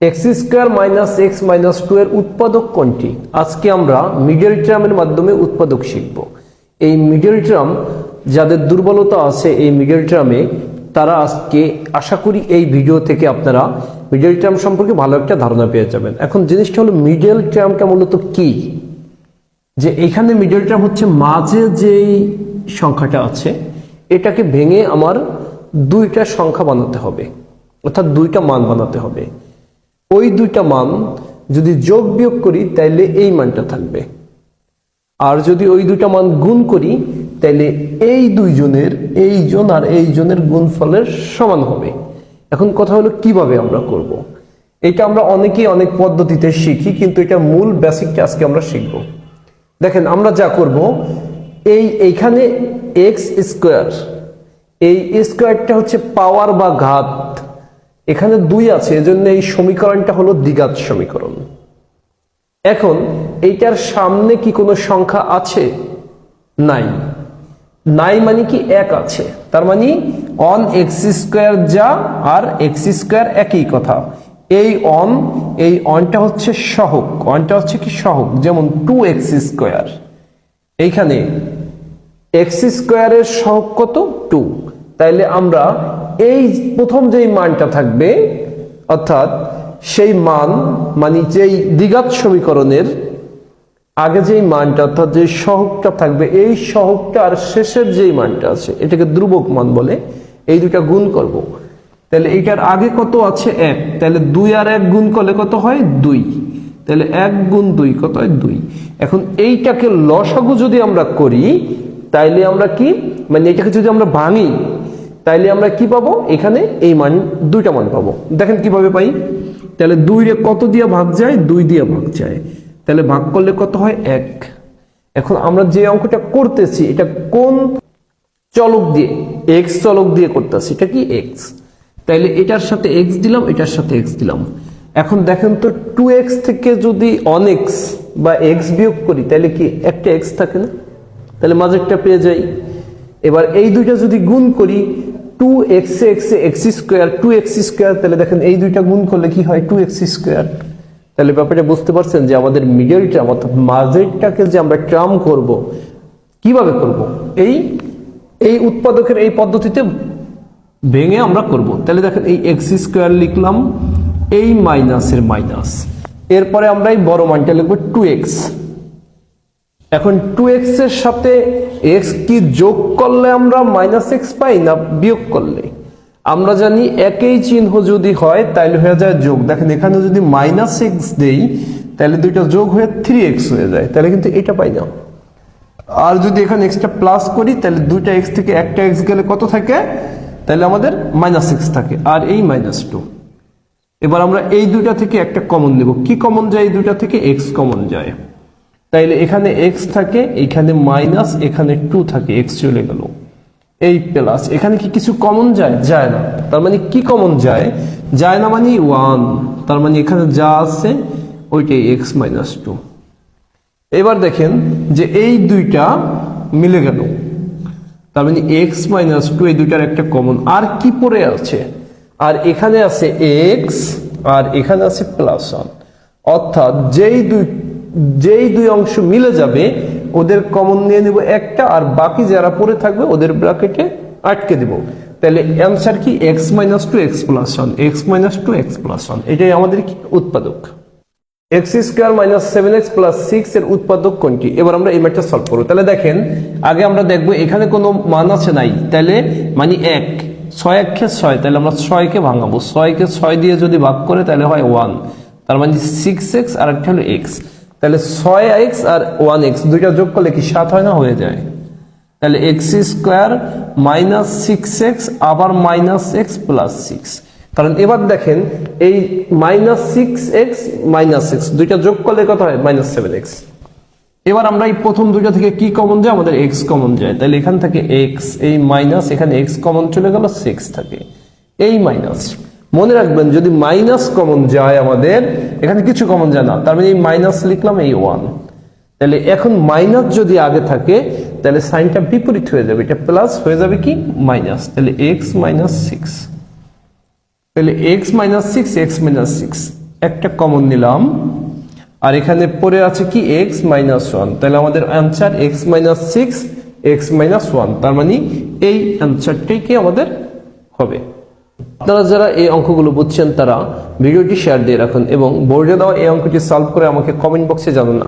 X square minus x minus two এর উৎপাদক কোনটি? আজকে আমরা মিডল টার্মের মাধ্যমে উৎপাদক শিখব। এই মিডল টার্ম যাদের দুর্বলতা আছে এই মিডল টার্মে, তারা আজকে আশা করি এই ভিডিও থেকে আপনারা মিডল টার্ম সম্পর্কে ভালো একটা ধারণা পেয়ে যাবেন। এখন জিনিসটা হলো মিডল টার্মটা মূলত কি, যে এখানে মিডল টার্ম হচ্ছে মাঝে যেই সংখ্যাটা আছে এটাকে ভেঙে আমার দুইটা সংখ্যা বানাতে হবে, অর্থাৎ দুইটা মান বানাতে হবে। ওই দুইটা মান যদি যোগ বিয়োগ করি তাহলে এই মানটা থাকবে, আর যদি ওই দুইটা মান গুণ করি তাহলে এই দুইজনের, এইজন আর এইজনের গুণফলের সমান হবে। এখন কথা হলো কিভাবে আমরা করব। এটা আমরা অনেকেই অনেক পদ্ধতিতে শিখি, কিন্তু এটা মূল বেসিকটা আজকে আমরা শিখব। দেখেন আমরা যা করব, এইখানে এক্স স্কোয়ার, এই স্কোয়ারটা হচ্ছে পাওয়ার বা ঘাত, এখানে 2 আছে, এজন্য এই সমীকরণটা হলো দ্বিঘাত সমীকরণ। এখন এইটার সামনে কি কোনো সংখ্যা আছে? নাই। নাই মানে কি 1 আছে, তার মানে অন এক্স স্কোয়ার যা আর এক্স স্কোয়ার একই কথা। এই অনটা হচ্ছে সহগ, অনটা হচ্ছে কি সহগ, যেমন 2x স্কোয়ার, এইখানে এক্স স্কোয়ারের সহগ কত? 2। তাইলে আমরা এই প্রথম যেই মানটা থাকবে, অর্থাৎ সেই মান মানে যেই দ্বিঘাত সমীকরণের আগে যেই মানটা, অর্থাৎ যে সহগটা থাকবে, এই সহগটা আর শেষের যেই মানটা আছে এটাকে ধ্রুবক মান বলে, এই দুটা গুণ করব। তাহলে এইটার আগে কত আছে? 1। তাহলে 2 আর 1 গুণ করলে কত হয়? 2। তাহলে 1 গুণ 2 কত হয়? 2। এখন এইটাকে লসাগু যদি আমরা করি তাইলে আমরা কি, মানে এটাকে যদি আমরা ভাঙি তাইলে আমরা কি পাবো? এখানে এই মান, দুইটা মান পাবো। দেখেন কিভাবে পাই। তাহলে 2 রে কত দিয়ে ভাগ যায়? 2 দিয়ে ভাগ যায়। তাহলে ভাগ করলে কত হয়? 1। এখন আমরা যে অঙ্কটা করতেছি এটা কোন চলক দিয়ে? এক্স চলক দিয়ে করতেছি। এটা কি? এক্স। তাইলে এটার সাথে এক্স দিলাম, এটার সাথে এক্স দিলাম। এখন দেখেন তো 2x থেকে যদি অনেক্স বা এক্স বিয়োগ করি তাহলে কি একটা এক্স থাকে না? তাহলে মাঝেরটা পেয়ে যাই। এবার এই দুইটা যদি গুণ করি, 2x x square, 2x square, তাহলে দেখেন এই দুইটা গুণ করলে কি হয়? 2x square. তাহলে ব্যাপারটা বুঝতে পারছেন যে আমাদের মিডল টার্ম অর্থাৎ মাঝেরটাকে যে আমরা টার্ম করব, কিভাবে করব? এই উৎপাদকের এই পদ্ধতিতে ভেঙে আমরা করব। তাহলে দেখেন এই এক্স স্কোয়ার লিখলাম, এই মাইনাসের মাইনাস, এরপরে আমরা এই বড় মানটা লিখবো 2x। এখন 2x এর সাথে x কি যোগ করলে আমরা -x পাই না বিয়োগ করলে? আমরা জানি একই চিহ্ন যদি হয় তাহলে হয়ে যায় যোগ। দেখেন এখানে যদি -x দেই তাহলে দুইটা যোগ হয়ে 3x হয়ে যায়, তাহলে কিন্তু এটা পাই না। আর যদি এখানে এক্সটা প্লাস করি তাহলে দুইটা x থেকে একটা x গেলে কত থাকে? তাহলে আমাদের -x থাকে, আর এই -2। এবার আমরা এই দুইটা থেকে একটা কমন নেব। কি কমন যায়? এই দুইটা থেকে x কমন যায়। তাইলে এখানে x থাকে, এখানে মাইনাস, এখানে 2 থাকে, x চলে গেল, এই প্লাস, এখানে কি কিছু কমন যায়? যায় না। তার মানে কি কমন যায়? যায় না মানে 1। তার মানে এখানে যা আছে ওইটাই x - 2। এবার দেখেন যে এই দুইটা মিলে গেল, তার মানে x - 2, এই দুইটার একটা কমন। আর কি পড়ে আছে? আর এখানে আছে x, আর এখানে আছে +1, অর্থাৎ যেই দুই অংশ মিলে যাবে ওদের কমন নিয়ে নেব একটা, আর বাকি যারা পড়ে থাকবে ওদের ব্র্যাকেটে আটকে দেব। তাহলে অ্যানসার কি? x - 2 x + 1, x - 2 x + 1, এটাই আমাদের কি উৎপাদক। x স্কোয়ার - 7x + 6 এর উৎপাদক কোনটি? এবার আমরা এই ম্যাথটা সলভ করব। তাহলে দেখেন আগে আমরা দেখব এখানে কোনো মান আছে নাই, তাহলে মানে 1, 6 1 6, তাহলে আমরা 6 কে ভাঙাবো। 6 কে 6 দিয়ে যদি ভাগ করে তাহলে হয় 1, তার মানে 6x আর একটা হলো x। তাহলে 6x আর 1x দুইটা যোগ করলে কি 7 হয় না? হয়ে যায়। তাহলে x স্কোয়ার - 6x আবার -x + 6। কারণ এবার দেখেন এই -6x -x দুইটা যোগ করলে কত হয়? -7x। এবার আমরা এই প্রথম দুইটা থেকে কি কমন যায়? আমাদের x কমন যায়। তাহলে এখান থেকে x, এই মাইনাস, এখানে x কমন চলে গেল, 6 থাকে, এই মাইনাস। মনে রাখবেন যদি মাইনাস কমন যায় আমাদের, এখানে কিছু কমন যায় না, তার মানে এই মাইনাস লিখলাম, এই 1। তাহলে এখন মাইনাস যদি আগে থাকে তাহলে সাইনটা বিপরীত হয়ে যাবে, এটা প্লাস হয়ে যাবে কি? মাইনাস। তাহলে x - 6, তাহলে x - 6 x - 6 একটা কমন নিলাম, আর এখানে পড়ে আছে কি x মাইনাস ওয়ান। তাহলে আমাদের answer x minus six x minus one, তার মানে এই অ্যান্সারটাই কি আমাদের হবে। আপনারা যারা এই অঙ্কগুলো বুঝছেন তারা ভিডিওটি শেয়ার দিয়ে রাখুন এবং বোর্ডে দেওয়া এই অঙ্কটি সলভ করে আমাকে কমেন্ট বক্সে জানান।